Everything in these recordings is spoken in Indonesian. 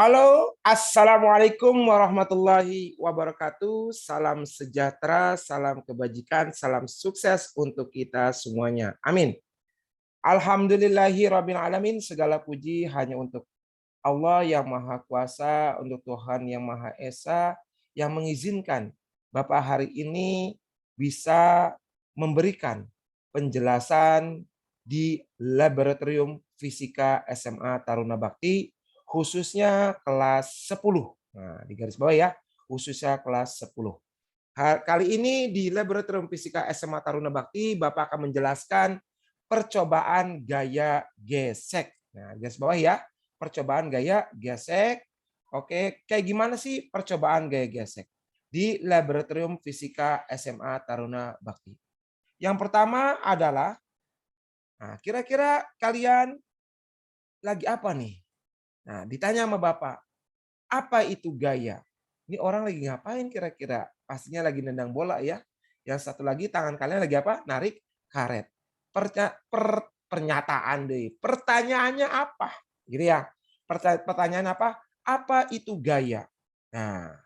Halo, assalamualaikum warahmatullahi wabarakatuh. Salam sejahtera, salam kebajikan, salam sukses untuk kita semuanya. Amin. Alhamdulillahi rabbil alamin. Segala puji hanya untuk Allah yang Maha Kuasa, untuk Tuhan yang Maha Esa, yang mengizinkan Bapak hari ini bisa memberikan penjelasan di Laboratorium Fisika SMA Taruna Bakti, khususnya kelas 10. Nah, di garis bawah ya, khususnya kelas 10. Kali ini di Laboratorium Fisika SMA Taruna Bakti, Bapak akan menjelaskan percobaan gaya gesek. Nah, garis bawah ya, percobaan gaya gesek. Oke, kayak gimana sih percobaan gaya gesek di Laboratorium Fisika SMA Taruna Bakti? Yang pertama adalah, nah, kira-kira kalian lagi apa nih? Nah, ditanya sama Bapak, apa itu gaya? Ini orang lagi ngapain kira-kira? Pastinya lagi nendang bola ya. Yang satu lagi tangan kalian lagi apa? Narik karet. Pernyataan deh. Pertanyaannya apa? Gitu ya. Pertanyaan apa? Apa itu gaya? Nah,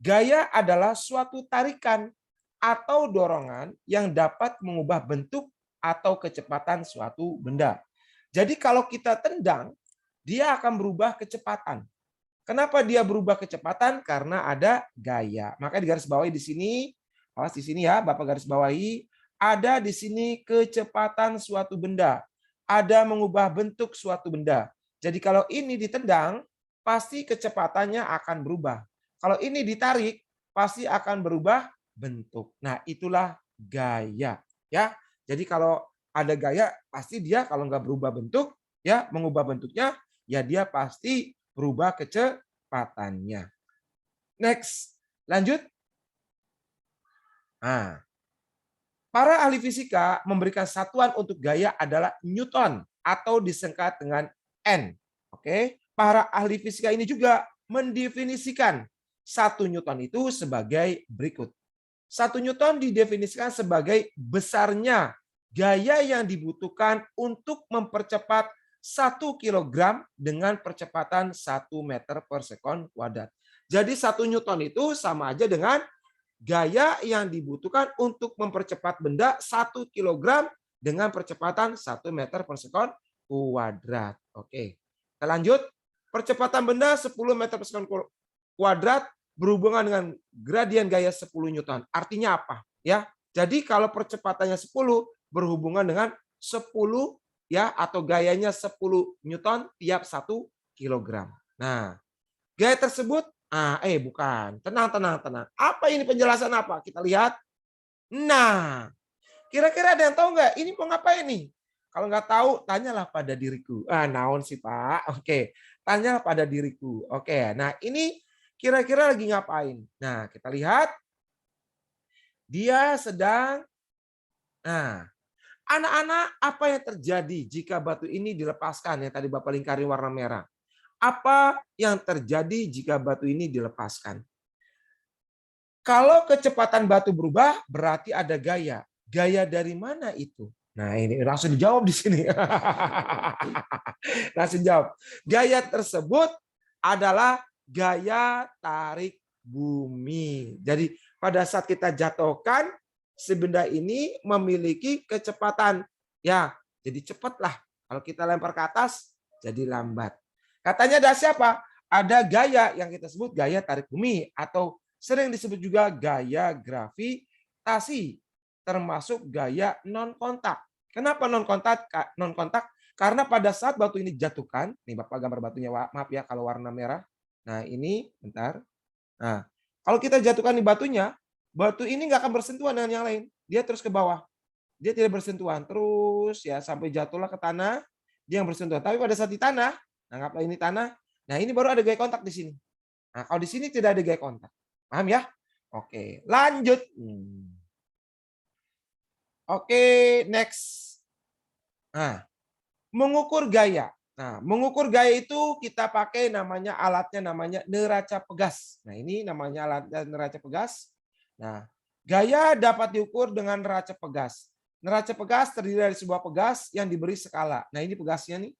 gaya adalah suatu tarikan atau dorongan yang dapat mengubah bentuk atau kecepatan suatu benda. Jadi kalau kita tendang, dia akan berubah kecepatan. Kenapa dia berubah kecepatan? Karena ada gaya. Maka di garis bawahi di sini, awas di sini ya, Bapak garis bawahi, ada di sini kecepatan suatu benda. Ada mengubah bentuk suatu benda. Jadi kalau ini ditendang, pasti kecepatannya akan berubah. Kalau ini ditarik, pasti akan berubah bentuk. Nah, itulah gaya, ya. Jadi kalau ada gaya, pasti dia kalau nggak berubah bentuk, ya mengubah bentuknya, ya dia pasti berubah kecepatannya. Next, lanjut. Nah, para ahli fisika memberikan satuan untuk gaya adalah Newton atau disingkat dengan N. Oke, para ahli fisika ini juga mendefinisikan 1 Newton itu sebagai berikut. 1 Newton didefinisikan sebagai besarnya gaya yang dibutuhkan untuk mempercepat 1 kilogram dengan percepatan 1 meter per sekon kuadrat. Jadi 1 Newton itu sama aja dengan gaya yang dibutuhkan untuk mempercepat benda 1 kilogram dengan percepatan 1 meter per sekon kuadrat. Oke, kita lanjut. Percepatan benda 10 meter per sekon kuadrat berhubungan dengan gradien gaya 10 Newton. Artinya apa? Ya, jadi kalau percepatannya 10 berhubungan dengan 10 ya, atau gayanya 10 Newton tiap 1 kilogram. Nah, gaya tersebut bukan. Tenang. Apa ini penjelasan apa? Kita lihat. Nah, kira-kira ada yang tahu nggak? Ini mau ngapain nih? Kalau nggak tahu, tanyalah pada diriku. Naon sih Pak? Oke, tanyalah pada diriku. Oke, nah ini kira-kira lagi ngapain? Nah, kita lihat. Dia sedang, nah, anak-anak, apa yang terjadi jika batu ini dilepaskan? Yang tadi Bapak lingkarin warna merah. Apa yang terjadi jika batu ini dilepaskan? Kalau kecepatan batu berubah, berarti ada gaya. Gaya dari mana itu? Nah, ini langsung dijawab di sini. Langsung jawab. Gaya tersebut adalah gaya tarik bumi. Jadi pada saat kita jatuhkan, si benda ini memiliki kecepatan. Ya, jadi cepatlah. Kalau kita lempar ke atas, jadi lambat. Katanya ada siapa? Ada gaya yang kita sebut gaya tarik bumi atau sering disebut juga gaya gravitasi, termasuk gaya non kontak. Kenapa non kontak? Non kontak karena pada saat batu ini dijatuhkan, nih Bapak gambar batunya, maaf ya kalau warna merah. Nah ini, bentar. Nah, kalau kita jatuhkan di batunya, batu ini nggak akan bersentuhan dengan yang lain. Dia terus ke bawah. Dia tidak bersentuhan. Terus ya sampai jatuhlah ke tanah, dia yang bersentuhan. Tapi pada saat di tanah, anggaplah ini tanah, nah ini baru ada gaya kontak di sini. Nah kalau di sini tidak ada gaya kontak. Paham ya? Oke, lanjut. Oke, next. Nah, mengukur gaya. Nah, mengukur gaya itu kita pakai namanya alatnya namanya neraca pegas. Nah, ini namanya alat neraca pegas. Nah, gaya dapat diukur dengan neraca pegas. Neraca pegas terdiri dari sebuah pegas yang diberi skala. Nah, ini pegasnya nih.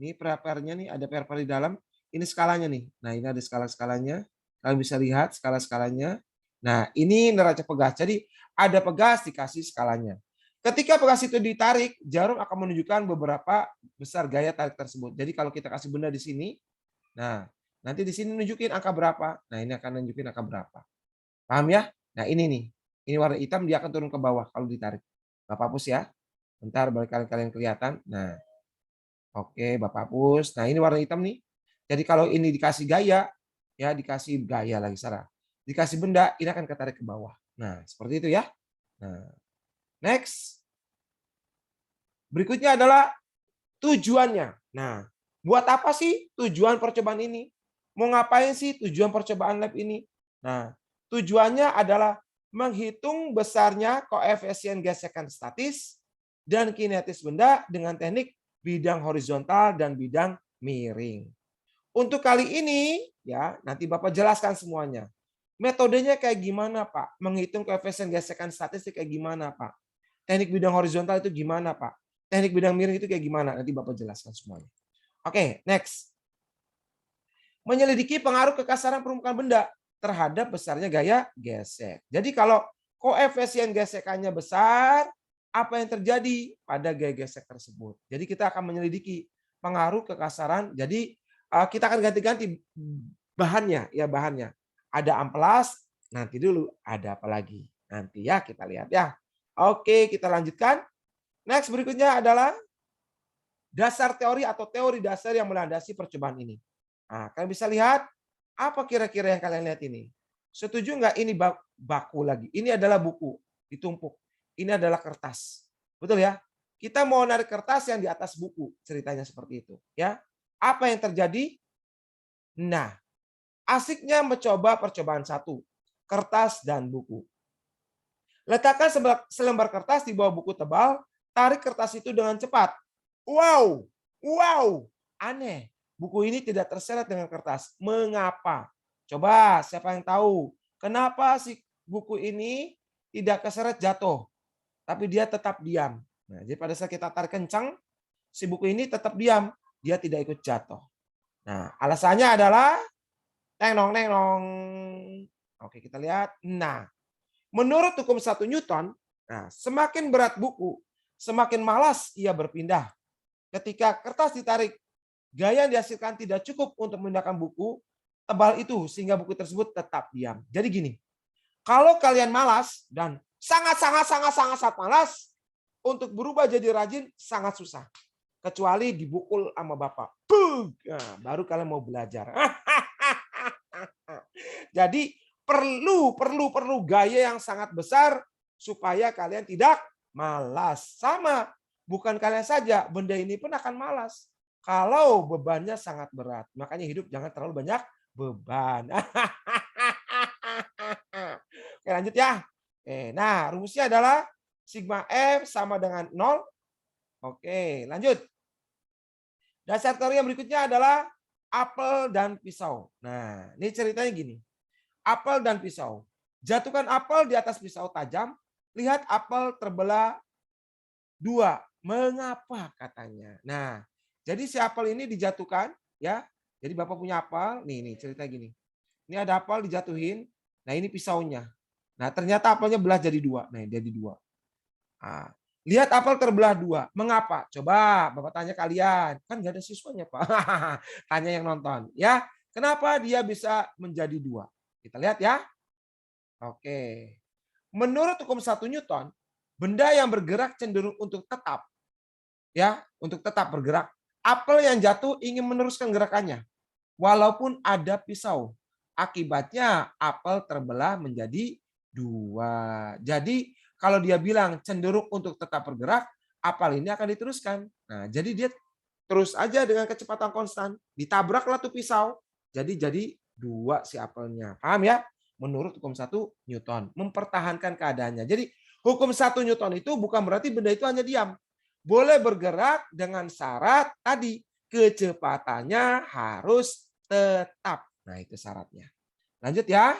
Ini per-pernya nih, ada per di dalam. ini skalanya nih. Nah, ini ada skala-skalanya. Kalian bisa lihat skala-skalanya. Nah, ini neraca pegas. Jadi ada pegas dikasih skalanya. Ketika pegas itu ditarik, jarum akan menunjukkan beberapa besar gaya tarik tersebut. Jadi kalau kita kasih benda di sini, nah nanti di sini nunjukin angka berapa. Nah, ini akan nunjukin angka berapa. Paham ya? Nah, ini nih. Ini warna hitam dia akan turun ke bawah kalau ditarik. Bapak hapus ya. Bentar balik kalian kelihatan. Nah, oke, Bapak hapus. Nah, ini warna hitam nih. Jadi kalau ini dikasih gaya, ya dikasih gaya lagi salah. Dikasih benda, ini akan ketarik ke bawah. Nah, seperti itu ya. Nah, next. Berikutnya adalah tujuannya. Nah, buat apa sih tujuan percobaan ini? Mau ngapain sih tujuan percobaan lab ini? Nah, tujuannya adalah menghitung besarnya koefisien gesekan statis dan kinetis benda dengan teknik bidang horizontal dan bidang miring. Untuk kali ini, ya nanti Bapak jelaskan semuanya. Metodenya kayak gimana, Pak? Menghitung koefisien gesekan statis itu kayak gimana, Pak? Teknik bidang horizontal itu gimana, Pak? Teknik bidang miring itu kayak gimana? Nanti Bapak jelaskan semuanya. Oke, next. Menyelidiki pengaruh kekasaran permukaan benda terhadap besarnya gaya gesek. Jadi kalau koefisien gesekannya besar, apa yang terjadi pada gaya gesek tersebut? Jadi kita akan menyelidiki pengaruh kekasaran. Jadi kita akan ganti-ganti bahannya, ya bahannya. Ada amplas, nanti dulu ada apa lagi? Nanti ya kita lihat ya. Oke, kita lanjutkan. Next berikutnya adalah dasar teori atau teori dasar yang melandasi percobaan ini. Nah, kalian bisa lihat apa kira-kira yang kalian lihat ini. Setuju nggak ini baku lagi? Ini adalah buku ditumpuk. Ini adalah kertas. Betul ya? Kita mau narik kertas yang di atas buku, ceritanya seperti itu. Ya, apa yang terjadi? Nah, asiknya mencoba percobaan satu, kertas dan buku. Letakkan selembar kertas di bawah buku tebal, tarik kertas itu dengan cepat. Wow, wow, aneh. Buku ini tidak terseret dengan kertas. Mengapa? Coba, siapa yang tahu? Kenapa si buku ini tidak keseret jatuh, tapi dia tetap diam? Nah, jadi pada saat kita tarik kencang, si buku ini tetap diam, dia tidak ikut jatuh. Nah, alasannya adalah neng nong. Oke, kita lihat. Nah, menurut hukum 1 Newton, nah, semakin berat buku, semakin malas ia berpindah. Ketika kertas ditarik, gaya yang dihasilkan tidak cukup untuk memindahkan buku tebal itu sehingga buku tersebut tetap diam. Jadi gini, kalau kalian malas dan sangat malas untuk berubah jadi rajin sangat susah. Kecuali dibukul sama bapak. Nah, baru kalian mau belajar. Jadi perlu gaya yang sangat besar supaya kalian tidak malas. Sama, bukan kalian saja, benda ini pun akan malas kalau bebannya sangat berat. Makanya hidup jangan terlalu banyak beban. Oke, lanjut ya. Nah, rumusnya adalah sigma F sama dengan 0. Oke, lanjut. Dasar teori yang berikutnya adalah apel dan pisau. Nah, ini ceritanya gini. Apel dan pisau. Jatuhkan apel di atas pisau tajam, lihat apel terbelah 2. Mengapa katanya? Nah, jadi si apel ini dijatuhkan ya. Jadi Bapak punya apel, nih cerita gini. Ini ada apel dijatuhin, nah ini pisaunya. Nah, ternyata apelnya belah jadi 2. Nah, jadi 2. Nah, lihat apel terbelah 2. Mengapa? Coba Bapak tanya kalian. Kan nggak ada siswanya, Pak. Tanya yang nonton. Ya, kenapa dia bisa menjadi 2? Kita lihat ya. Oke. Menurut hukum 1 Newton, benda yang bergerak cenderung untuk tetap bergerak. Apel yang jatuh ingin meneruskan gerakannya walaupun ada pisau. Akibatnya apel terbelah menjadi 2. Jadi kalau dia bilang cenderung untuk tetap bergerak, apel ini akan diteruskan. Nah, jadi dia terus aja dengan kecepatan konstan. Ditabraklah tuh pisau. Jadi 2 si apelnya. Paham ya? Menurut hukum 1 Newton. Mempertahankan keadaannya. Jadi hukum 1 Newton itu bukan berarti benda itu hanya diam. Boleh bergerak dengan syarat tadi. Kecepatannya harus tetap. Nah, itu syaratnya. Lanjut ya.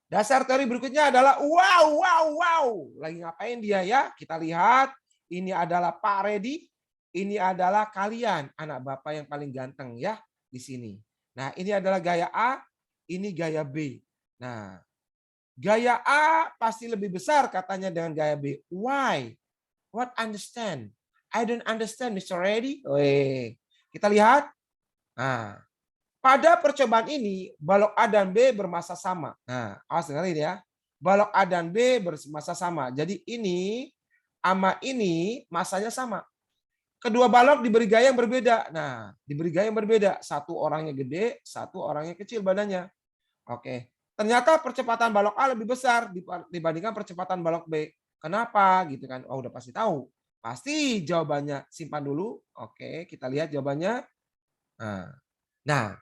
Dasar teori berikutnya adalah wow. Lagi ngapain dia ya? Kita lihat. Ini adalah Pak Redi. Ini adalah kalian, anak Bapak yang paling ganteng ya. di sini. Nah, ini adalah gaya A, ini gaya B. Nah, gaya A pasti lebih besar katanya dengan gaya B. Why? What understand? I don't understand, Mr. Reddy. Kita lihat. Nah, pada percobaan ini, balok A dan B bermassa sama. Nah, awas dengerin ya. Balok A dan B bermassa sama. Jadi ini sama ini masanya sama. Kedua balok diberi gaya yang berbeda. Nah, diberi gaya yang berbeda. Satu orangnya gede, satu orangnya kecil badannya. Oke. Ternyata percepatan balok A lebih besar dibandingkan percepatan balok B. Kenapa? Gitu kan. Oh, udah pasti tahu. Pasti jawabannya. Simpan dulu. Oke, kita lihat jawabannya. Nah,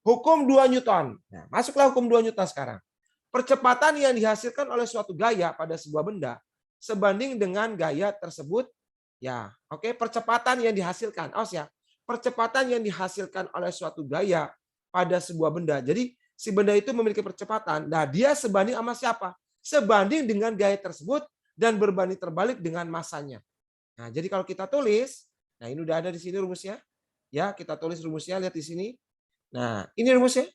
hukum 2 Newton. Nah, masuklah hukum 2 Newton sekarang. Percepatan yang dihasilkan oleh suatu gaya pada sebuah benda sebanding dengan gaya tersebut. Ya, oke, percepatan yang dihasilkan. Awas ya. Percepatan yang dihasilkan oleh suatu gaya pada sebuah benda. Jadi si benda itu memiliki percepatan. Nah, dia sebanding sama siapa? Sebanding dengan gaya tersebut dan berbanding terbalik dengan masanya. Nah, jadi kalau kita tulis, nah ini udah ada di sini rumusnya. Ya, kita tulis rumusnya, lihat di sini. Nah, ini rumusnya.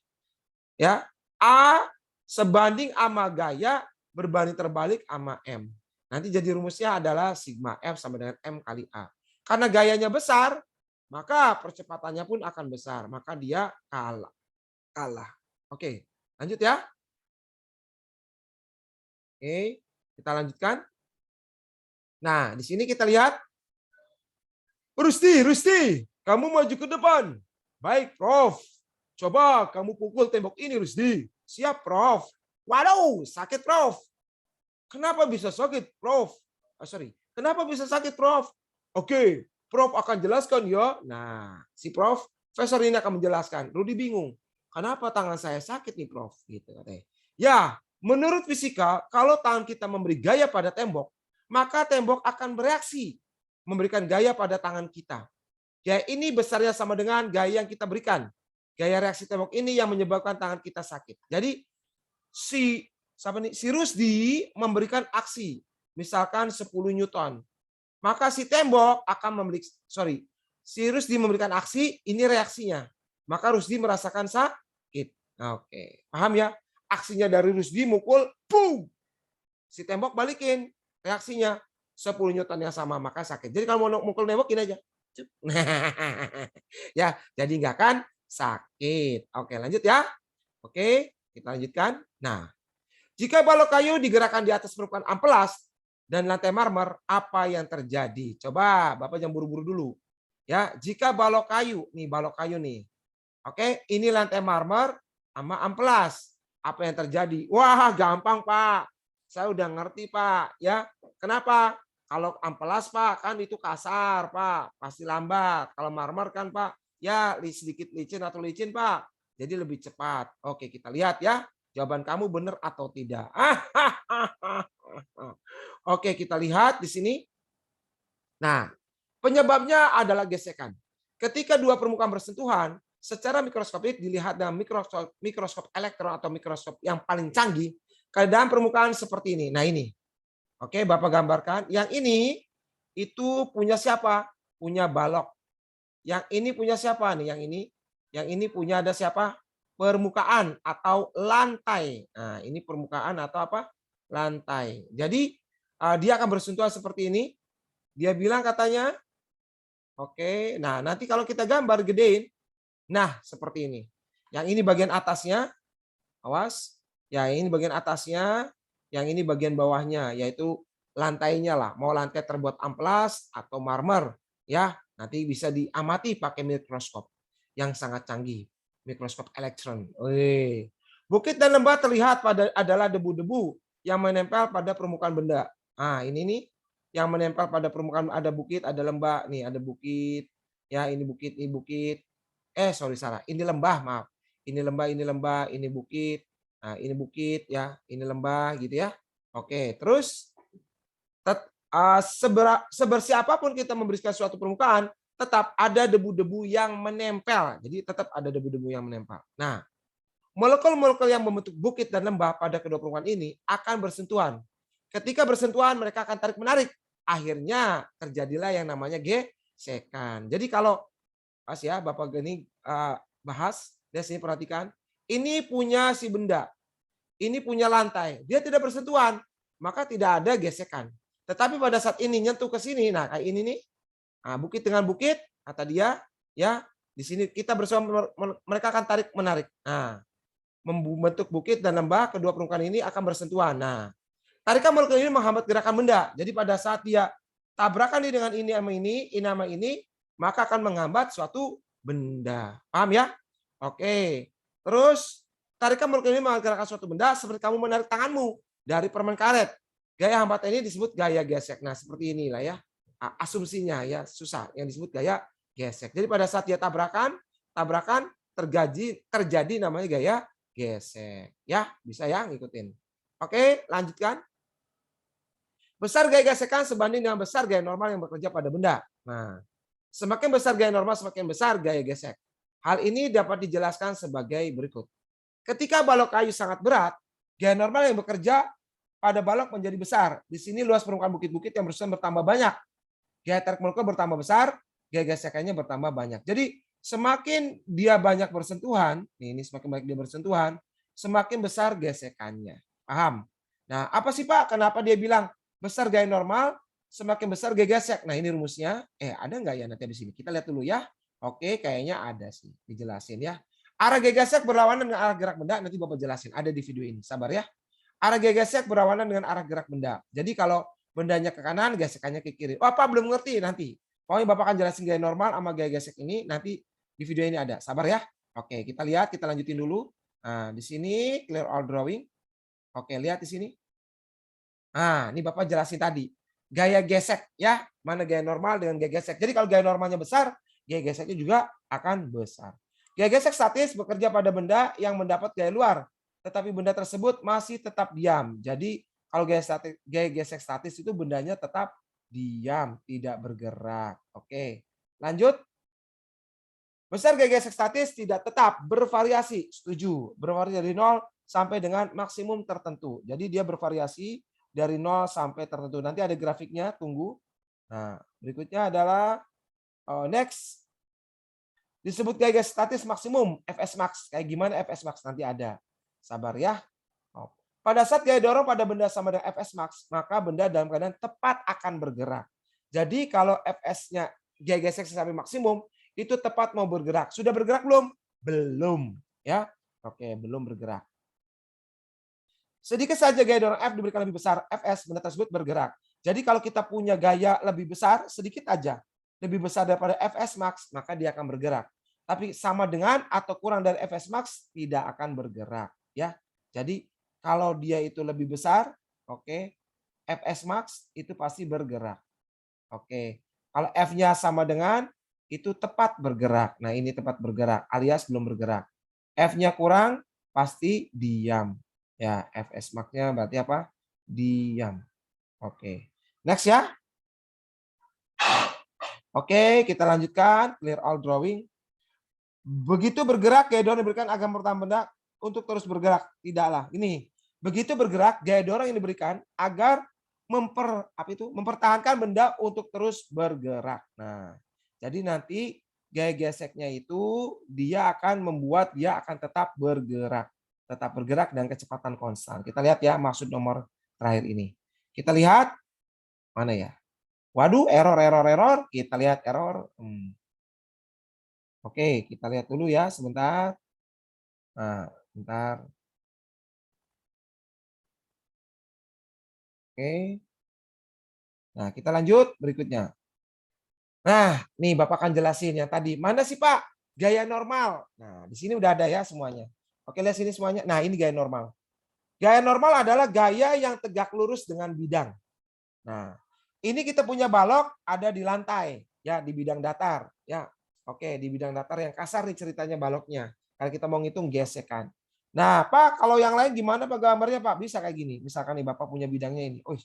Ya, A sebanding sama gaya berbanding terbalik sama M. Nanti jadi rumusnya adalah sigma F sama dengan M kali A. Karena gayanya besar, maka percepatannya pun akan besar. Maka dia kalah. Oke, lanjut ya. Oke, kita lanjutkan. Nah, di sini kita lihat. Rusdi, kamu maju ke depan. Baik, Prof. Coba kamu pukul tembok ini, Rusdi. Siap, Prof. Waduh, sakit, Prof. Kenapa bisa sakit, Prof? Kenapa bisa sakit, Prof? Oke, Prof akan jelaskan ya. Nah, si Profesor ini akan menjelaskan. Rudi bingung. Kenapa tangan saya sakit nih, Prof? Gitu katanya. Ya, menurut fisika, kalau tangan kita memberi gaya pada tembok, maka tembok akan bereaksi memberikan gaya pada tangan kita. Ya, ini besarnya sama dengan gaya yang kita berikan. Gaya reaksi tembok ini yang menyebabkan tangan kita sakit. Jadi si Rusdi memberikan aksi, misalkan 10 Newton. Maka si tembok akan si Rusdi memberikan aksi, ini reaksinya. Maka Rusdi merasakan sakit. Oke, paham ya? Aksinya dari Rusdi mukul, boom. Si tembok balikin reaksinya 10 Newton yang sama, maka sakit. Jadi kalau mau mukul tembok gini aja. Ya, jadi nggak akan sakit. Oke, lanjut ya. Oke, kita lanjutkan. Nah, jika balok kayu digerakkan di atas permukaan amplas dan lantai marmer, apa yang terjadi? Coba Bapak jangan buru-buru dulu. Ya, jika balok kayu nih. Oke, ini lantai marmer sama amplas. Apa yang terjadi? Wah, gampang, Pak. Saya udah ngerti, Pak. Ya, kenapa? Kalau amplas, Pak, kan itu kasar, Pak. Pasti lambat. Kalau marmer kan, Pak, ya sedikit licin atau licin, Pak. Jadi lebih cepat. Oke, kita lihat ya. Jawaban kamu benar atau tidak. Oke, kita lihat di sini. Nah, penyebabnya adalah gesekan. Ketika dua permukaan bersentuhan, secara mikroskopik dilihat dalam mikroskop elektron atau mikroskop yang paling canggih, keadaan permukaan seperti ini. Nah, ini. Oke, Bapak gambarkan. Yang ini itu punya siapa? Punya balok. Yang ini punya siapa nih? Yang ini punya ada siapa? Permukaan atau lantai. Nah, ini permukaan atau apa? Lantai. Jadi dia akan bersentuhan seperti ini. Dia bilang katanya, oke. Nah, nanti kalau kita gambar gedein, nah seperti ini. Yang ini bagian atasnya, awas. Ya, ini bagian atasnya, yang ini bagian bawahnya, yaitu lantainya lah. Mau lantai terbuat amplas atau marmer, ya nanti bisa diamati pakai mikroskop yang sangat canggih, mikroskop elektron. Bukit dan lembah terlihat adalah debu-debu yang menempel pada permukaan benda. Ah, ini nih yang menempel pada permukaan, ada bukit, ada lembah. Nih ada bukit, ya ini bukit, ini bukit. Salah. Ini lembah, maaf. Ini lembah, ini bukit. Nah, ini bukit ya, ini lembah gitu ya. Oke, terus sebersih apapun kita membersihkan suatu permukaan, tetap ada debu-debu yang menempel. Jadi tetap ada debu-debu yang menempel. Nah, molekul-molekul yang membentuk bukit dan lembah pada kedua permukaan ini akan bersentuhan. Ketika bersentuhan, mereka akan tarik-menarik. Akhirnya terjadilah yang namanya gesekan. Jadi kalau pas ya Bapak gini bahas. Lihat sini, perhatikan. Ini punya si benda. Ini punya lantai. Dia tidak bersentuhan, maka tidak ada gesekan. Tetapi pada saat ini nyentuh ke sini, nah kayak ini nih. Nah, bukit dengan bukit, kata dia, ya di sini kita bersama, mereka akan tarik menarik. Nah, membentuk bukit dan lembah, kedua permukaan ini akan bersentuhan. Nah, tarikan molekul ini menghambat gerakan benda. Jadi pada saat dia tabrakan nih dengan ini sama ini, maka akan menghambat suatu benda. Paham ya? Oke. Terus tarikan molekul ini menggerakkan suatu benda seperti kamu menarik tanganmu dari permen karet. Gaya hambatan ini disebut gaya gesek. Nah, seperti inilah ya. Asumsinya ya, susah. Yang disebut gaya gesek. Jadi pada saat dia tabrakan terjadi namanya gaya gesek. Ya, bisa ya ngikutin. Oke, lanjutkan. Besar gaya gesekan sebanding dengan besar gaya normal yang bekerja pada benda. Nah, semakin besar gaya normal, semakin besar gaya gesek. Hal ini dapat dijelaskan sebagai berikut. Ketika balok kayu sangat berat, gaya normal yang bekerja pada balok menjadi besar. Di sini luas permukaan bukit-bukit yang bersusun bertambah banyak. Gaya tarik molekul bertambah besar, gaya gesekannya bertambah banyak. Jadi semakin dia banyak bersentuhan, ini semakin banyak dia bersentuhan, semakin besar gesekannya. Paham? Nah, apa sih Pak? Kenapa dia bilang besar gaya normal, semakin besar gaya gesek? Nah, ini rumusnya. Ada nggak ya nanti di sini? Kita lihat dulu ya. Oke, kayaknya ada sih. Dijelasin ya. Arah gaya gesek berlawanan dengan arah gerak benda. Nanti Bapak jelasin. Ada di video ini. Sabar ya. Arah gaya gesek berlawanan dengan arah gerak benda. Jadi kalau bendanya ke kanan, gesekannya ke kiri. Oh, Pak belum ngerti nanti. Pokoknya Bapak akan jelasin gaya normal sama gaya gesek ini nanti di video ini ada. Sabar ya. Oke, kita lihat, kita lanjutin dulu. Nah, di sini clear all drawing. Oke, lihat di sini. Nah, ini Bapak jelasin tadi. Gaya gesek ya, mana gaya normal dengan gaya gesek. Jadi kalau gaya normalnya besar, gaya geseknya juga akan besar. Gaya gesek statis bekerja pada benda yang mendapat gaya luar, tetapi benda tersebut masih tetap diam. Jadi kalau gaya gesek statis itu bendanya tetap diam, tidak bergerak. Oke, lanjut. Besar gaya gesek statis tidak tetap, bervariasi. Setuju, bervariasi dari 0 sampai dengan maksimum tertentu. Jadi dia bervariasi dari 0 sampai tertentu. Nanti ada grafiknya, tunggu. Nah, berikutnya adalah next. Disebut gaya gesek statis maksimum, Fs max. Kayak gimana Fs max? Nanti ada. Sabar ya. Pada saat gaya dorong pada benda sama dengan Fs max, maka benda dalam keadaan tepat akan bergerak. Jadi kalau Fs-nya gaya gesek sampai maksimum, itu tepat mau bergerak. Sudah bergerak belum? Belum. Ya, oke, belum bergerak. Sedikit saja gaya dorong F diberikan lebih besar, Fs, benda tersebut bergerak. Jadi kalau kita punya gaya lebih besar, sedikit aja, lebih besar daripada Fs max, maka dia akan bergerak. Tapi sama dengan atau kurang dari Fs max, tidak akan bergerak. Ya, jadi kalau dia itu lebih besar, oke, Fs max itu pasti bergerak. Oke, kalau F-nya sama dengan itu tepat bergerak. Nah, ini tepat bergerak alias belum bergerak. F-nya kurang pasti diam. Ya, Fs max-nya berarti apa? Diam. Oke. Next ya. Oke, kita lanjutkan. Clear all drawing. Begitu bergerak, gaya dorong diberikan agar pertahanan benda untuk terus bergerak. Tidaklah. Ini. Begitu bergerak, gaya dorong yang diberikan agar mempertahankan benda untuk terus bergerak. Nah, jadi nanti gaya geseknya itu dia akan membuat dia akan tetap bergerak dengan kecepatan konstan. Kita lihat ya maksud nomor terakhir ini. Kita lihat mana ya? Waduh, error. Kita lihat error. Oke, kita lihat dulu ya sebentar. Nah, bentar. Oke. Nah, kita lanjut berikutnya. Nah, nih Bapak akan jelasin yang tadi. Mana sih Pak? Gaya normal. Nah, di sini udah ada ya semuanya. Oke, lihat sini semuanya. Nah, ini gaya normal. Gaya normal adalah gaya yang tegak lurus dengan bidang. Nah, ini kita punya balok ada di lantai, ya di bidang datar. Ya, oke di bidang datar yang kasar nih ceritanya baloknya. Kalau kita mau ngitung gesekan. Nah, Pak, kalau yang lain gimana Pak gambarnya Pak? Bisa kayak gini. Misalkan nih Bapak punya bidangnya ini. Oh,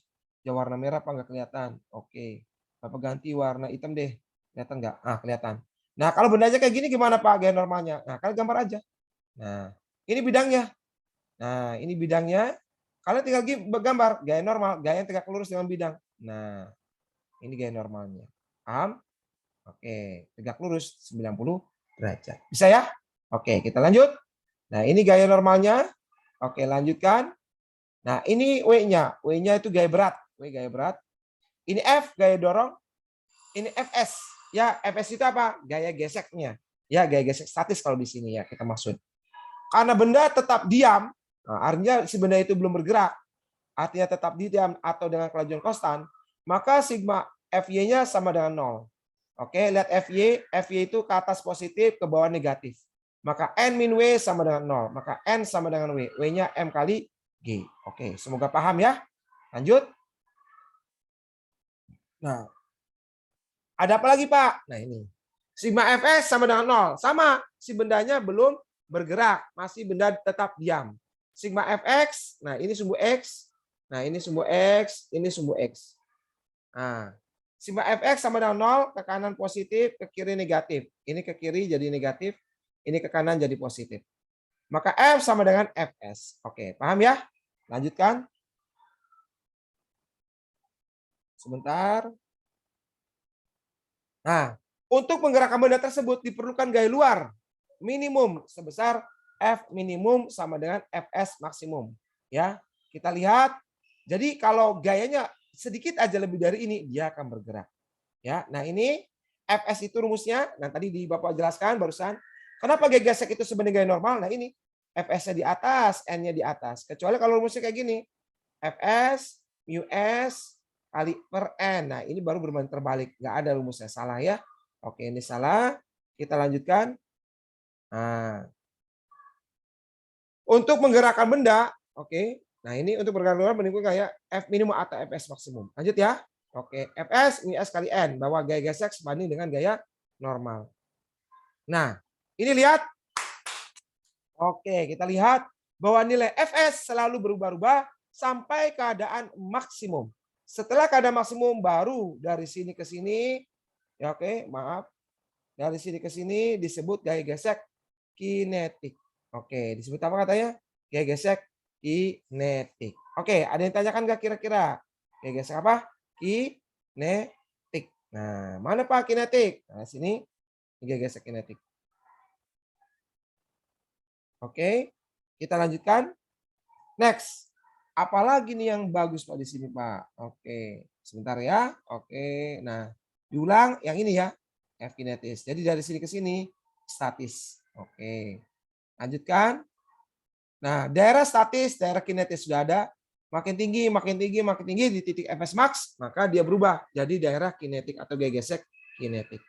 ya warna merah Pak nggak kelihatan. Oke. Bapak ganti warna hitam deh. Kelihatan nggak? Ah, kelihatan. Nah, kalau bendanya kayak gini gimana Pak gaya normalnya? Nah, kalian gambar aja. Nah, ini bidangnya. Nah, ini bidangnya. Kalian tinggal gambar gaya normal, gaya yang tegak lurus dengan bidang. Nah, ini gaya normalnya. Paham? Oke, tegak lurus 90 derajat. Bisa ya? Oke, kita lanjut. Nah, ini gaya normalnya. Oke, lanjutkan. Nah, ini W-nya. W-nya itu gaya berat. W gaya berat. Ini F gaya dorong. Ini Fs. Ya, Fs itu apa? Gaya geseknya. Ya, gaya gesek statis kalau di sini ya kita maksud. Karena benda tetap diam, nah, artinya si benda itu belum bergerak, artinya tetap diam atau dengan kelajuan konstan, maka sigma Fy-nya sama dengan 0. Oke, lihat Fy itu ke atas positif, ke bawah negatif. Maka N min W sama dengan 0. Maka N sama dengan W. W-nya M kali G. Oke, semoga paham ya. Lanjut. Nah, ada apa lagi Pak? Nah ini. Sigma Fs sama dengan 0. Sama, si bendanya belum bergerak. Masih benda tetap diam. Sigma Fx, nah ini sumbu X. Nah ini sumbu X, ini sumbu X. Nah, sigma Fx sama dengan 0, ke kanan positif, ke kiri negatif. Ini ke kiri jadi negatif, ini ke kanan jadi positif. Maka F sama dengan Fs. Oke, paham ya? Lanjutkan. Sebentar. Nah, untuk menggerakkan benda tersebut diperlukan gaya luar minimum sebesar F minimum sama dengan Fs maksimum. Ya, kita lihat. Jadi kalau gayanya sedikit aja lebih dari ini, dia akan bergerak. Ya, nah ini Fs itu rumusnya. Nah tadi di Bapak jelaskan barusan. Kenapa gaya gesek itu sebenarnya gaya normal? Nah ini Fs-nya di atas, N-nya di atas. Kecuali kalau rumusnya kayak gini, Fs mu s kali per N. Nah ini baru bermain terbalik. Nggak ada rumusnya, salah ya. Oke, ini salah. Kita lanjutkan. Nah, untuk menggerakkan benda, oke. Nah ini untuk bergerak menimbulkan gaya F minimum atau Fs maksimum. Lanjut ya. Oke, Fs mu s kali N. Bahwa gaya gesek sebanding dengan gaya normal. Nah, ini lihat. Oke, kita lihat bahwa nilai Fs selalu berubah-ubah sampai keadaan maksimum. Setelah keadaan maksimum baru dari sini ke sini, ya oke, maaf. Dari sini ke sini disebut gaya gesek kinetik. Oke, disebut apa katanya? Gaya gesek kinetik. Oke, ada yang tanyakan nggak kira-kira? Gaya gesek apa? Kinetik. Nah, mana Pak kinetik? Nah, sini gaya gesek kinetik. Oke, kita lanjutkan. Next. Apalagi nih yang bagus Pak di sini Pak? Oke, sebentar ya. Oke, nah diulang yang ini ya. F kinetis. Jadi dari sini ke sini statis. Oke, lanjutkan. Nah, daerah statis, daerah kinetis sudah ada. Makin tinggi, makin tinggi, makin tinggi di titik Fs max, maka dia berubah jadi daerah kinetik atau gaya gesek kinetik.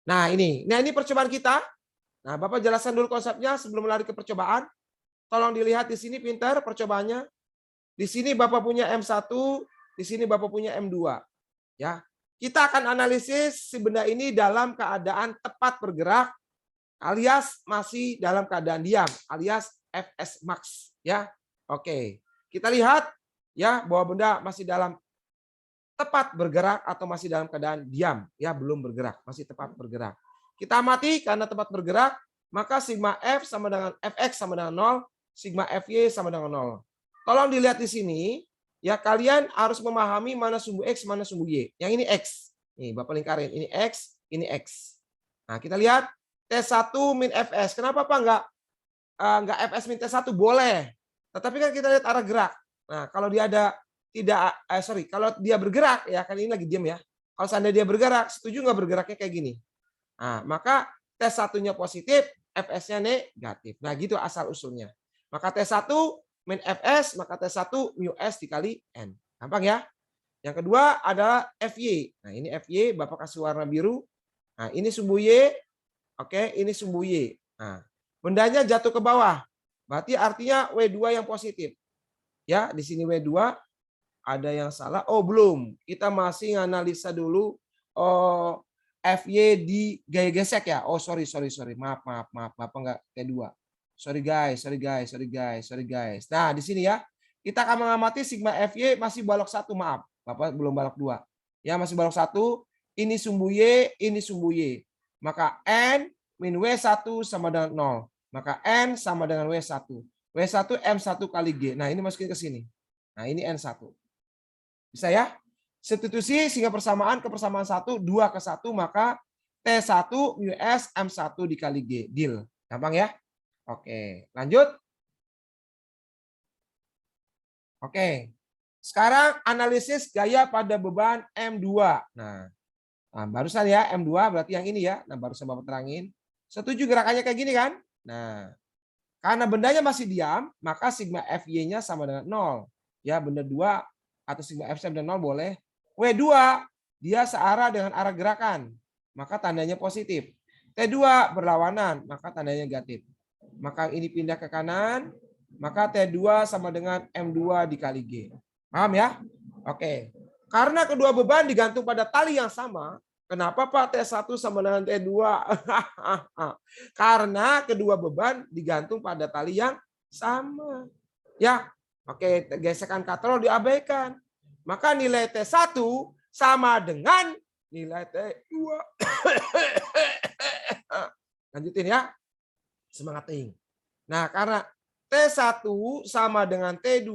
Nah, ini percobaan kita. Nah, Bapak jelaskan dulu konsepnya sebelum lari ke percobaan. Tolong dilihat di sini pintar percobaannya. Di sini Bapak punya M1, di sini Bapak punya M2. Ya. Kita akan analisis si benda ini dalam keadaan tepat bergerak alias masih dalam keadaan diam alias Fs max ya. Oke. Kita lihat ya bahwa benda masih dalam tepat bergerak atau masih dalam keadaan diam ya, belum bergerak, masih tepat bergerak. Kita amati karena tepat bergerak, maka sigma F sama dengan Fx sama dengan 0, sigma Fy sama dengan 0. Tolong dilihat di sini, ya kalian harus memahami mana sumbu X, mana sumbu Y. Yang ini X. Nih, Bapak lingkarin. Ini X, ini X. Nah, kita lihat T1 min Fs. Kenapa Pak enggak Fs min T1? Boleh. Tetapi kan kita lihat arah gerak. Nah, kalau dia ada kalau dia bergerak, ya kan ini lagi diam ya. Kalau seandainya dia bergerak, setuju nggak bergeraknya kayak gini? Nah, maka T1-nya positif, Fs-nya negatif. Nah, gitu asal usulnya. Maka T1 min Fs, maka T1 mu s dikali N. Gampang ya? Yang kedua adalah Fy. Nah, ini Fy, Bapak kasih warna biru. Nah, ini sumbu Y. Oke, ini sumbu Y. Nah, bendanya jatuh ke bawah. Berarti artinya W2 yang positif. Ya, di sini W2 ada yang salah. Oh, belum. Kita masih analisa dulu Fy di gaya gesek ya. Oh, sorry. Maaf. Bapak enggak T2. Sorry guys. Nah, di sini ya. Kita akan mengamati sigma Fy masih balok 1, maaf. Bapak belum balok 2. Ya, masih balok 1. Ini sumbu Y, ini sumbu Y. Maka N min W1 sama dengan 0. Maka N sama dengan W1. W1 M1 kali G. Nah, ini masukin ke sini. Nah, ini N1. Bisa ya? Substitusi sehingga persamaan ke persamaan 1, 2 ke 1, maka T1 mu S M1 dikali G. Deal. Gampang ya? Oke, lanjut. Oke. Sekarang analisis gaya pada beban M2. Nah, barusan ya M2 berarti yang ini ya. Nah, barusan Bapak terangin. Setuju gerakannya kayak gini kan? Nah, karena bendanya masih diam, maka sigma FY-nya sama dengan 0. Ya, benda 2 atau sigma F sama dengan 0 boleh. W2, dia searah dengan arah gerakan, maka tandanya positif. T2 berlawanan, maka tandanya negatif. Maka ini pindah ke kanan, maka T2 sama dengan M2 dikali G. Paham ya? Oke. Karena kedua beban digantung pada tali yang sama, kenapa Pak T1 sama dengan T2? Karena kedua beban digantung pada tali yang sama. Ya, oke, gesekan katrol diabaikan. Maka nilai T1 sama dengan nilai T2. Lanjutin ya. Semangat ting. Nah, karena T1 sama dengan T2,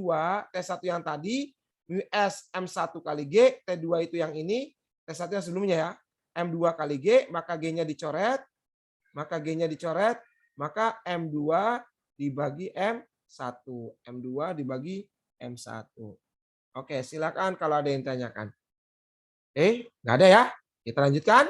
T1 yang tadi, US M1 kali G, T2 itu yang ini, T1 yang sebelumnya ya, M2 kali G, maka G-nya dicoret, maka M2 dibagi M1. M2 dibagi M1. Oke, silakan kalau ada yang tanyakan. Nggak ada ya? Kita lanjutkan.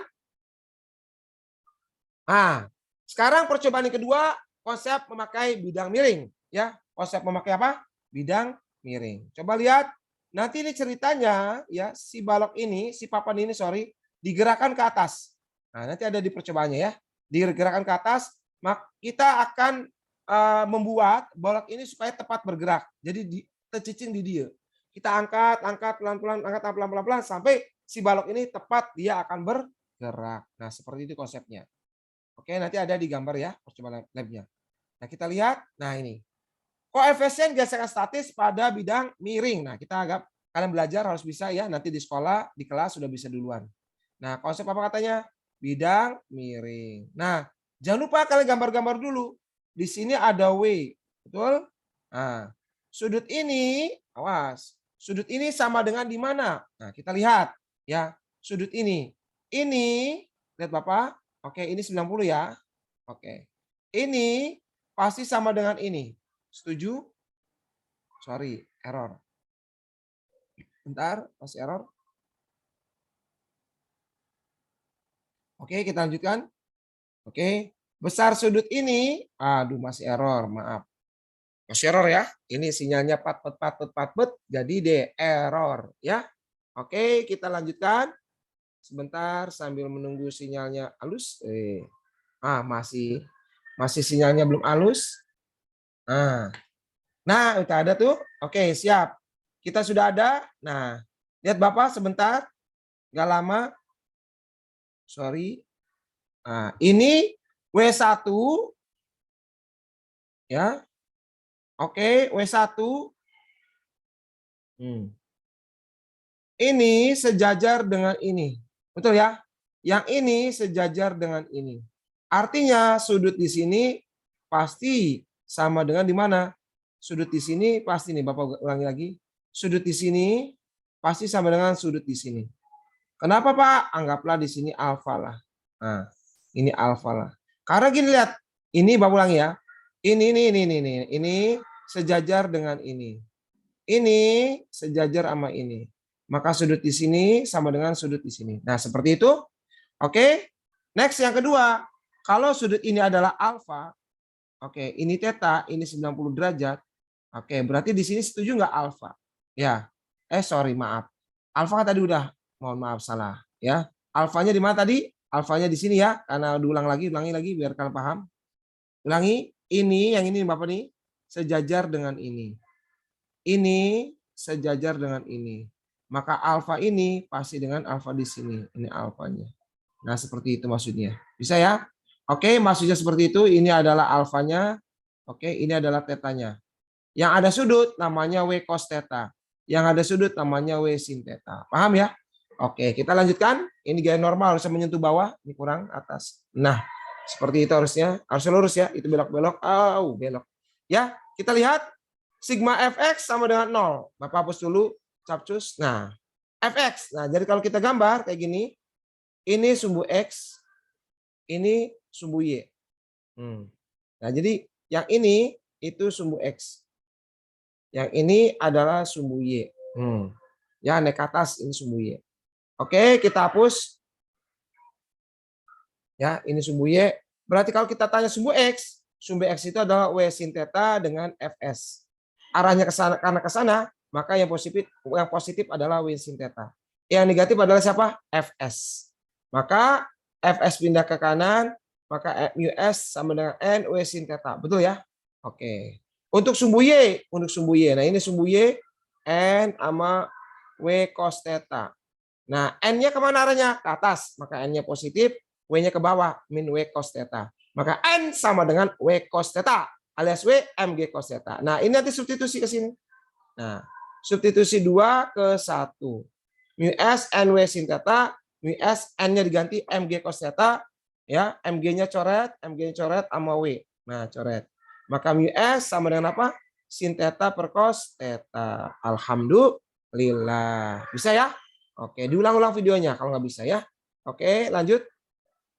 Nah, sekarang percobaan yang kedua, konsep memakai bidang miring. Ya, konsep memakai apa? Bidang miring. Coba lihat, nanti ini ceritanya ya si balok ini, si papan ini digerakkan ke atas. Nah, nanti ada di percobaannya ya. Digerakkan ke atas, maka kita akan membuat balok ini supaya tepat bergerak. Jadi tercicing di dia. Kita angkat pelan-pelan, angkat pelan-pelan sampai si balok ini tepat dia akan bergerak. Nah, seperti itu konsepnya. Oke, nanti ada di gambar ya percobaan labnya. Nah, kita lihat. Nah, ini koefisien gesekan statis pada bidang miring. Nah, kalian belajar harus bisa ya. Nanti di sekolah, di kelas sudah bisa duluan. Nah, konsep apa katanya? Bidang miring. Nah, jangan lupa kalian gambar-gambar dulu. Di sini ada W, betul? Nah, sudut ini, awas. Sudut ini sama dengan di mana? Nah, kita lihat ya. Sudut ini. Ini, lihat Bapak. Oke, ini 90 ya. Oke. Ini pasti sama dengan ini. Setuju? Sorry, error. Bentar, masih error. Oke, kita lanjutkan. Oke, besar sudut ini, aduh masih error, maaf. Masih error ya. Ini sinyalnya patpet, jadi D, error ya. Oke, kita lanjutkan. Sebentar sambil menunggu sinyalnya halus. Masih sinyalnya belum halus. Nah, udah ada tuh. Oke, siap. Kita sudah ada. Nah, lihat Bapak sebentar. Nggak lama. Sorry. Nah, ini W1 ya. Oke, W1. Ini sejajar dengan ini. Betul ya? Yang ini sejajar dengan ini. Artinya sudut di sini pasti sama dengan di mana? Sudut di sini pasti nih, Bapak ulangi lagi. Sudut di sini pasti sama dengan sudut di sini. Kenapa Pak? Anggaplah di sini alfa lah. Nah, ini alfa lah. Karena gini lihat, ini Bapak ulangi ya. Ini sejajar dengan ini. Ini sejajar sama ini. Maka sudut di sini sama dengan sudut di sini. Nah, seperti itu. Oke. Next yang kedua, kalau sudut ini adalah alfa, oke, ini theta, ini 90 derajat. Oke, berarti di sini setuju nggak alfa? Ya. Sorry, maaf. Alfa kan tadi udah, mohon maaf salah, ya. Alfanya di mana tadi? Alfanya di sini ya, karena ulangi lagi biar kalian paham. Ulangi, ini yang ini Bapak nih sejajar dengan ini. Ini sejajar dengan ini. Maka alfa ini pasti dengan alfa di sini. Ini alfanya. Nah, seperti itu maksudnya. Bisa ya? Oke, maksudnya seperti itu. Ini adalah alfanya. Oke, ini adalah tetanya. Yang ada sudut namanya W cos theta. Yang ada sudut namanya W sin theta. Paham ya? Oke, kita lanjutkan. Ini gaya normal harusnya menyentuh bawah, ini kurang atas. Nah, seperti itu harusnya. Harus lurus ya. Itu belok-belok. Belok. Ya, kita lihat. Sigma fx sama dengan 0. Bapak hapus dulu. Capcus. Nah, fx. Nah, jadi kalau kita gambar kayak gini. Ini sumbu X. Ini sumbu Y. Nah, jadi yang ini itu sumbu X. Yang ini adalah sumbu Y. Ya, naik ke atas ini sumbu Y. Oke, kita hapus. Ya, ini sumbu Y. Berarti kalau kita tanya sumbu X itu adalah W sin theta dengan Fs. Arahnya ke sana, karena ke sana, maka yang positif adalah W sin theta. Yang negatif adalah siapa? Fs. Maka Fs pindah ke kanan, maka mu S sama dengan N W sin theta. Betul ya? Oke. Untuk sumbu Y. Nah ini sumbu Y, N sama W cos theta. Nah, N-nya kemana arahnya? Ke atas. Maka N-nya positif, W-nya ke bawah, min W cos theta. Maka N sama dengan W cos theta, alias W MG cos theta. Nah, ini nanti substitusi ke sini. Nah, substitusi 2 ke 1. Mu S NW sin theta, mu S N-nya diganti MG cos theta, ya, MG-nya coret sama W. Nah, coret. Maka mu S sama dengan apa? Sin theta per cos theta. Alhamdulillah. Bisa ya? Oke, diulang-ulang videonya kalau nggak bisa ya. Oke, lanjut.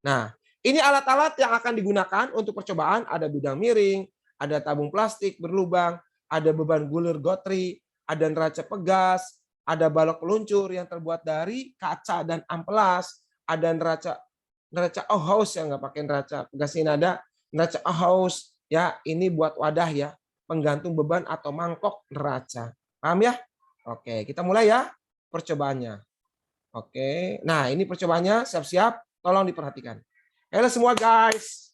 Nah, ini alat-alat yang akan digunakan untuk percobaan. Ada bidang miring, ada tabung plastik berlubang, ada beban gulir gotri, ada neraca pegas, ada balok peluncur yang terbuat dari kaca dan amplas, ada neraca Auhaus yang nggak pakai neraca pegas ini, ada neraca Auhaus ya, ini buat wadah ya, penggantung beban atau mangkok neraca. Paham ya? Oke, kita mulai ya percobaannya. Oke, nah ini percobaannya, siap-siap, tolong diperhatikan. Halo semua guys,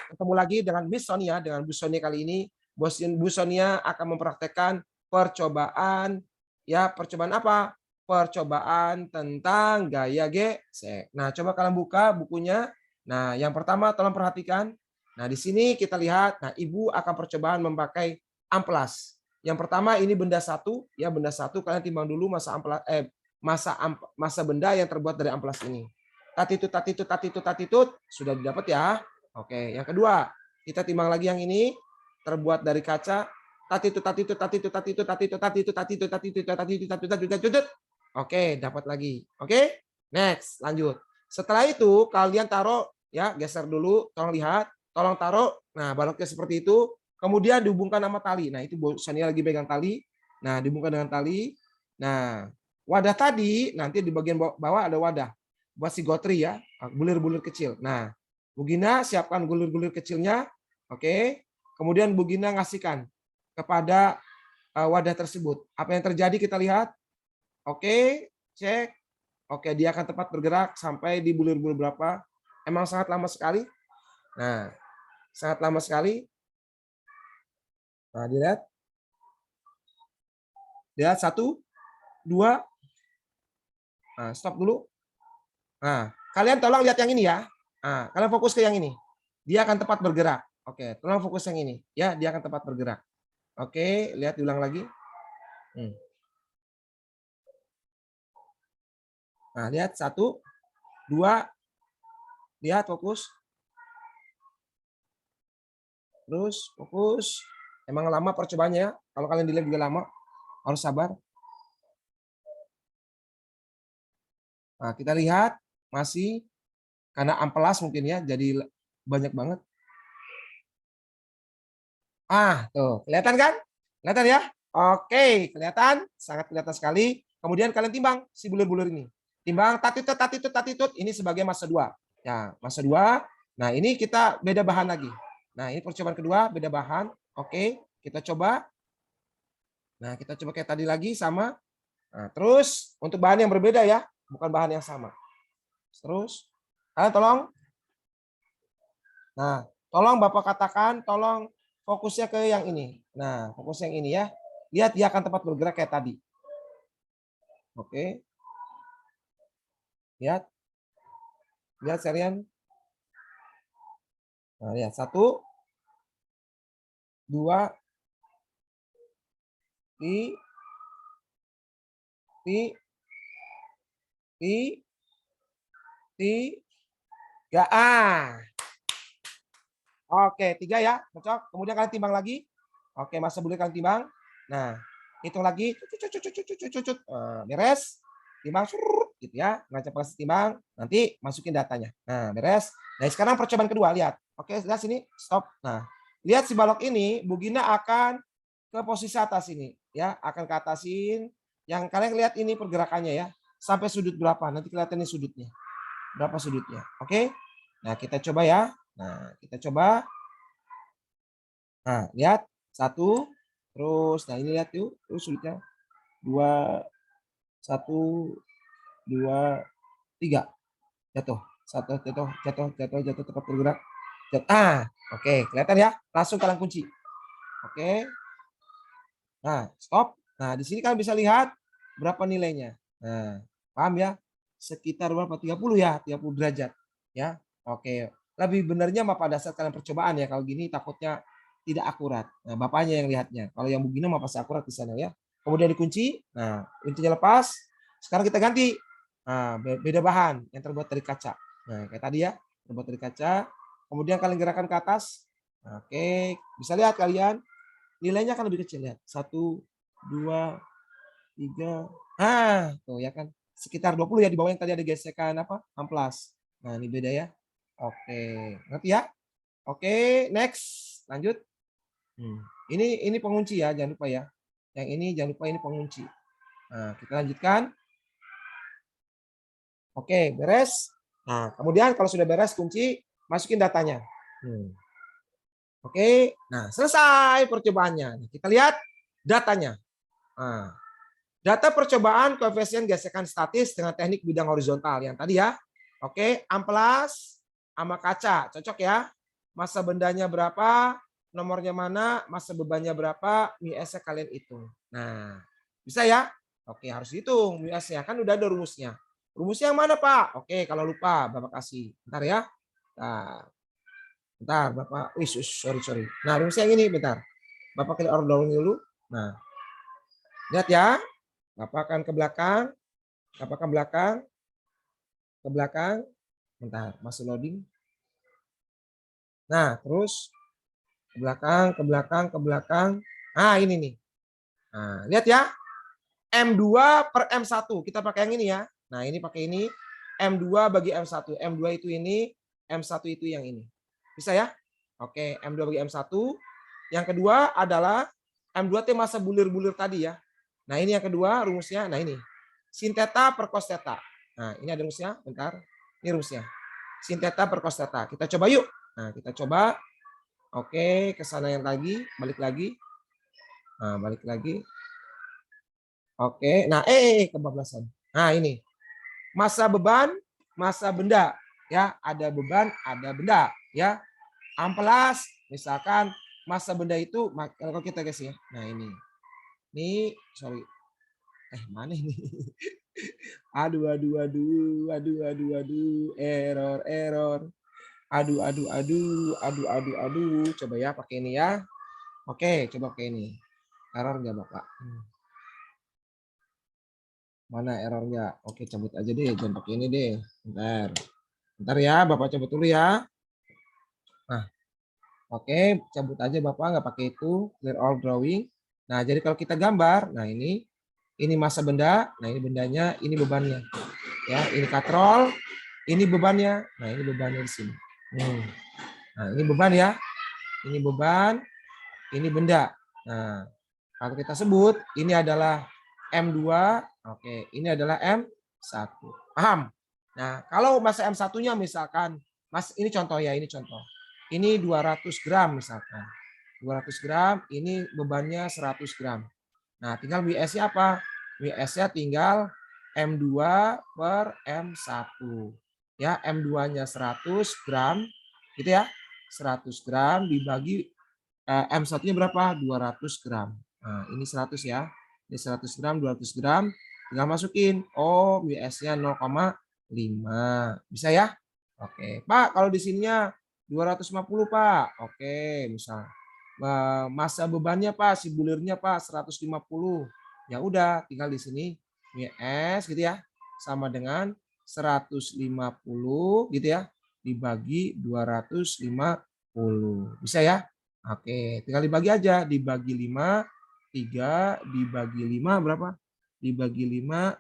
ketemu lagi dengan Miss Sonia. Dengan Bu Sonia kali ini, Bu Sonia akan mempraktekkan percobaan, ya percobaan apa? Percobaan tentang gaya gesek. Nah, coba kalian buka bukunya. Nah, yang pertama tolong perhatikan. Nah, di sini kita lihat, nah Ibu akan percobaan memakai amplas. Yang pertama ini benda satu, ya benda satu, kalian timbang dulu masa benda yang terbuat dari amplas ini. Tatitut sudah didapat ya. Oke, yang kedua kita timbang lagi yang ini terbuat dari kaca. Tatitut. Oke, dapat lagi. Oke, next lanjut. Setelah itu kalian taruh ya, geser dulu, tolong lihat, tolong taruh. Nah, baloknya seperti itu. Kemudian dihubungkan sama tali. Nah, itu Bu Sonia lagi pegang tali. Nah, dihubungkan dengan tali. Nah, wadah tadi nanti di bagian bawah ada wadah buat si gotri ya, bulir-bulir kecil. Nah, Bu Gina siapkan bulir-bulir kecilnya. Oke. Kemudian Bu Gina ngasihkan kepada wadah tersebut. Apa yang terjadi kita lihat. Oke, cek. Oke, dia akan tepat bergerak sampai di bulir-bulir berapa. Emang sangat lama sekali. Nah, sangat lama sekali. Nah, dilihat. Lihat 1, 2. Nah, stop dulu. Nah, kalian tolong lihat yang ini ya. Nah, kalian fokus ke yang ini. Dia akan tepat bergerak. Oke, tolong fokus yang ini. Ya, dia akan tepat bergerak. Oke, lihat diulang lagi. Nah, lihat 1, 2. Lihat fokus. Terus fokus. Emang lama percobaannya ya. Kalau kalian dilihat juga lama. Harus sabar. Nah, kita lihat masih karena amplas mungkin ya, jadi banyak banget. Tuh, kelihatan kan? Kelihatan ya? Oke, kelihatan, sangat kelihatan sekali. Kemudian kalian timbang si bulir-bulir ini. Timbang tatitut, ini sebagai massa 2. Ya, massa 2. Nah, ini kita beda bahan lagi. Nah, ini percobaan kedua, beda bahan. Oke, kita coba. Nah, kita coba kayak tadi lagi sama. Nah, terus untuk bahan yang berbeda ya, bukan bahan yang sama. Terus, kalian tolong. Nah, tolong Bapak katakan, tolong fokusnya ke yang ini. Nah, fokus yang ini ya. Lihat dia akan tepat bergerak kayak tadi. Oke. Lihat. Lihat sekalian. Nah, lihat 1, 2, 3, 3. Oke, 3 ya, cocok. Kemudian kalian timbang lagi. Oke, masa bulir kalian timbang. Nah, hitung lagi. Beres. Timbang gitu ya. Neraca pegas timbang. Nanti masukin datanya. Nah, beres. Nah, sekarang percobaan kedua, lihat. Oke, lihat sini, stop. Nah, lihat si balok ini, Bu Gina akan ke posisi atas ini, ya, akan ke atasin. Yang kalian lihat ini pergerakannya ya, sampai sudut berapa? Nanti kelihatan ini sudutnya, berapa sudutnya. Oke, nah kita coba ya. Nah, kita coba. Nah, lihat satu, terus, nah ini lihat yuk, terus sudutnya dua, satu, dua, tiga, jatuh, satu, jatuh, jatuh, jatuh, jatuh, tepat bergerak. Oke, kelihatan ya, langsung kalian kunci. Oke, nah stop. Nah di sini kalian bisa lihat berapa nilainya. Nah, paham ya? Sekitar berapa? 30 ya, 30 derajat. Ya, oke. Lebih benarnya mah pada saat kalian percobaan ya. Kalau gini takutnya tidak akurat. Nah, bapaknya yang lihatnya. Kalau yang begini mah pasti akurat di sana ya. Kemudian dikunci. Nah, kuncinya lepas. Sekarang kita ganti. Nah, beda bahan yang terbuat dari kaca. Nah, kayak tadi ya, terbuat dari kaca. Kemudian kalian gerakan ke atas. Oke, bisa lihat kalian nilainya akan lebih kecil ya. 1, 2, 3. Tuh ya kan. Sekitar 20 ya di bawah yang tadi ada gesekan apa? Amplas. Nah, ini beda ya. Oke, ngerti ya? Oke, next. Lanjut. Ini pengunci ya, jangan lupa ya. Yang ini jangan lupa ini pengunci. Nah, kita lanjutkan. Oke, beres. Nah, kemudian kalau sudah beres kunci, masukin datanya. Oke, nah selesai percobaannya. Nah, kita lihat datanya. Nah, data percobaan koefisien gesekan statis dengan teknik bidang horizontal yang tadi ya. Oke, amplas sama kaca, cocok ya. Masa bendanya berapa, nomornya mana, masa bebannya berapa, μS-nya kalian hitung. Nah, bisa ya? Oke, harus hitung μS-nya, kan udah ada rumusnya. Rumusnya yang mana, Pak? Oke, kalau lupa Bapak kasih. Bentar ya. Nah, bentar, Bapak. Sorry. Nah, rumusnya yang ini, bentar. Bapak klik order dulu. Nah, lihat ya. Bapak akan ke belakang. Bapak ke belakang. Ke belakang. Bentar, masih loading. Nah, terus ke belakang, ke belakang, ke belakang. Nah, ini nih. Nah, lihat ya. M2 per M1. Kita pakai yang ini ya. Nah, ini pakai ini. M2 bagi M1. M2 itu ini, M1 itu yang ini. Bisa ya? Oke, M2 bagi M1. Yang kedua adalah M2 T masa bulir-bulir tadi ya. Nah, ini yang kedua rumusnya. Nah, ini. Sin theta per cos theta. Nah, ini ada rumusnya. Bentar. Ini rumusnya. Sin theta per cos theta. Kita coba yuk. Nah, kita coba. Oke, ke sana yang lagi, balik lagi. Nah, balik lagi. Oke. Nah, kebablasan. Nah, ini. Masa beban, masa benda, ya. Ada beban, ada benda, ya. Amplas, misalkan masa benda itu kalau kita guys ya. Nah, ini. Ini, sorry. Mana ini? Aduh, error. Aduh. Coba ya pakai ini ya. Oke, coba pakai ini. Error nggak Bapak? Mana errornya? Oke, cabut aja deh, jangan pakai ini deh. Bentar ya, Bapak cabut dulu ya. Nah, oke, cabut aja Bapak, nggak pakai itu. Clear all drawing. Nah, jadi kalau kita gambar, nah ini massa benda, nah ini bendanya, ini bebannya. Ya, ini katrol, ini bebannya. Nah, ini bebannya di sini. Nah, ini beban ya. Ini beban, ini benda. Nah, kalau kita sebut ini adalah M2, oke, ini adalah M1. Paham? Nah, kalau masa M1-nya misalkan, Mas, ini contoh ya, ini contoh. Ini 200 gram misalkan. 200 gram, ini bebannya 100 gram. Nah, tinggal WS-nya apa? WS-nya tinggal M2 per M1. Ya, M2-nya 100 gram, gitu ya. 100 gram dibagi M1-nya berapa? 200 gram. Nah, ini 100 ya. Ini 100 gram, 200 gram. Tinggal masukin. Oh, WS-nya 0,5. Bisa ya? Oke. Pak, kalau di sininya 250, Pak. Oke, misal. Masa bebannya, Pak, si bulirnya, Pak, 150. Ya udah, tinggal di sini WS gitu ya. Sama dengan 150 gitu ya. Dibagi 250. Bisa ya? Oke, tinggal dibagi aja, dibagi 5, 3 dibagi 5 berapa? Dibagi 5,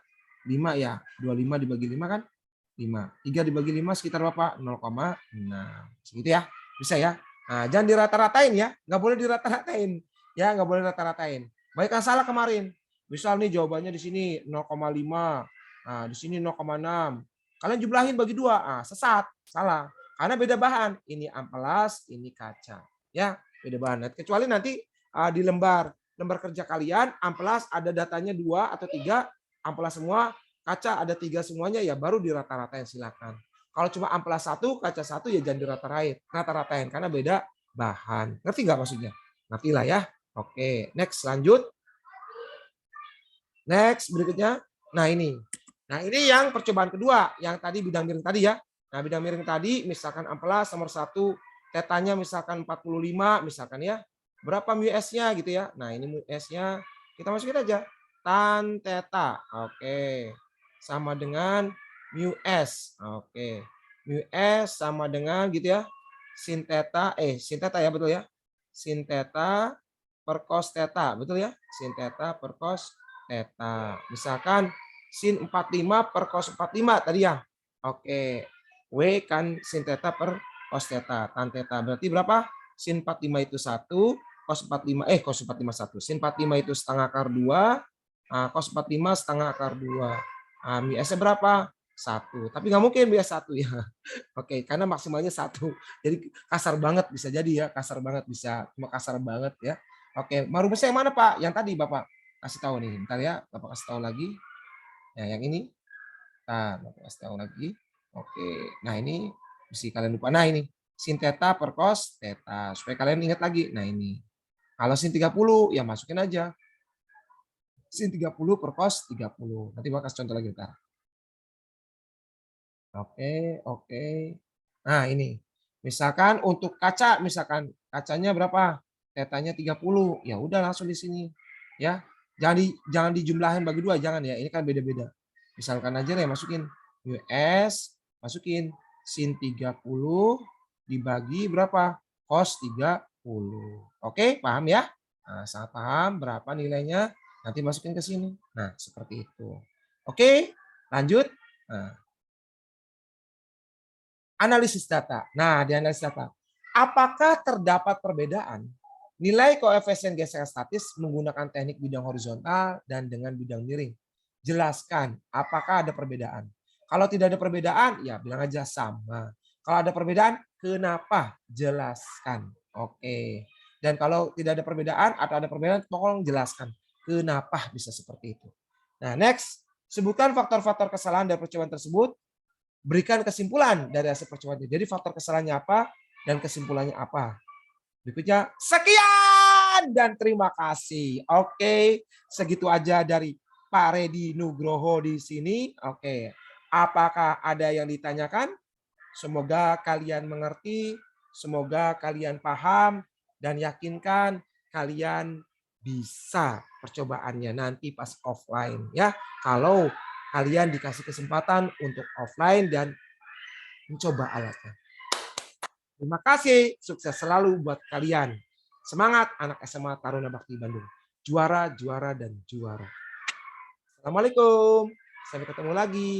5 ya. 25 dibagi 5 kan? 5. 3 dibagi 5 sekitar berapa? 0,6. Segitu ya. Bisa ya. Nah, jangan dirata-ratain ya, nggak boleh dirata-ratain. Ya, nggak boleh rata-ratain. Banyak yang salah kemarin. Misal nih jawabannya di sini 0,5, nah di sini 0,6. Kalian jumlahin bagi 2, sesat, salah. Karena beda bahan. Ini amplas, ini kaca. Ya, beda bahan. Kecuali nanti di lembar kerja kalian, amplas ada datanya 2 atau 3, amplas semua, kaca ada 3 semuanya, ya baru dirata-ratain silakan. Kalau cuma amplas 1, kaca 1, ya jangan dirata-ratain karena beda bahan. Ngerti nggak maksudnya? Ngerti lah ya. Oke, next lanjut. Next berikutnya. Nah ini. Nah ini yang percobaan kedua, yang tadi bidang miring tadi ya. Nah bidang miring tadi misalkan amplas nomor 1, tetanya misalkan 45 misalkan ya. Berapa mu s-nya gitu ya. Nah ini mu s-nya kita masukin aja. Tan teta. Oke. Sama dengan mu s. Oke. Mu s sama dengan gitu ya. Sin teta ya betul ya. Sin teta per cos teta, betul ya? Sin teta per cos teta. Misalkan sin 45 per cos 45 tadi ya. Oke. W kan sin teta per cos teta, tan teta. Berarti berapa? Sin 45 itu 1, cos 45 cos 45 1. Sin 45 itu setengah akar 2, cos 45 setengah akar 2. Mi S-nya berapa? 1. Tapi nggak mungkin bias 1 ya. Oke, karena maksimalnya 1. Jadi kasar banget bisa jadi ya, kasar banget bisa. Cuma kasar banget ya. Oke, mau rumusnya yang mana Pak? Yang tadi Bapak kasih tahu nih. Bentar ya, Bapak kasih tahu lagi. Ya, yang ini. Nah, Bapak kasih tahu lagi. Oke, nah ini mesti kalian lupa. Nah ini, sin theta per cos theta. Supaya kalian ingat lagi. Nah ini. Kalau sin 30, ya masukin aja. Sin 30 per cos 30. Nanti Bapak kasih contoh lagi bentar. Oke. Nah ini. Misalkan untuk kaca, misalkan kacanya berapa? Tetanya 30. Ya udah langsung di sini. Ya. Jangan dijumlahin bagi 2, jangan ya. Ini kan beda-beda. Misalkan aja nih masukin US, masukin sin 30 dibagi berapa? Cos 30. Oke, paham ya? Nah, sangat paham berapa nilainya. Nanti masukin ke sini. Nah, seperti itu. Oke, lanjut. Nah, analisis data. Nah, di analisis data. Apakah terdapat perbedaan nilai koefisien gesekan statis menggunakan teknik bidang horizontal dan dengan bidang miring? Jelaskan apakah ada perbedaan. Kalau tidak ada perbedaan, ya bilang aja sama. Kalau ada perbedaan, kenapa? Jelaskan. Oke. Dan kalau tidak ada perbedaan atau ada perbedaan, tolong jelaskan kenapa bisa seperti itu. Nah, next. Sebutkan faktor-faktor kesalahan dari percobaan tersebut. Berikan kesimpulan dari hasil percobaan itu. Jadi faktor kesalahannya apa dan kesimpulannya apa. Berikutnya, sekian dan terima kasih. Oke, segitu aja dari Pak Redi Nugroho di sini. Oke, apakah ada yang ditanyakan? Semoga kalian mengerti, semoga kalian paham, dan yakinkan kalian bisa percobaannya nanti pas offline ya. Kalau kalian dikasih kesempatan untuk offline dan mencoba alatnya. Terima kasih, sukses selalu buat kalian. Semangat anak SMA Taruna Bakti Bandung. Juara, juara, dan juara. Assalamualaikum. Sampai ketemu lagi.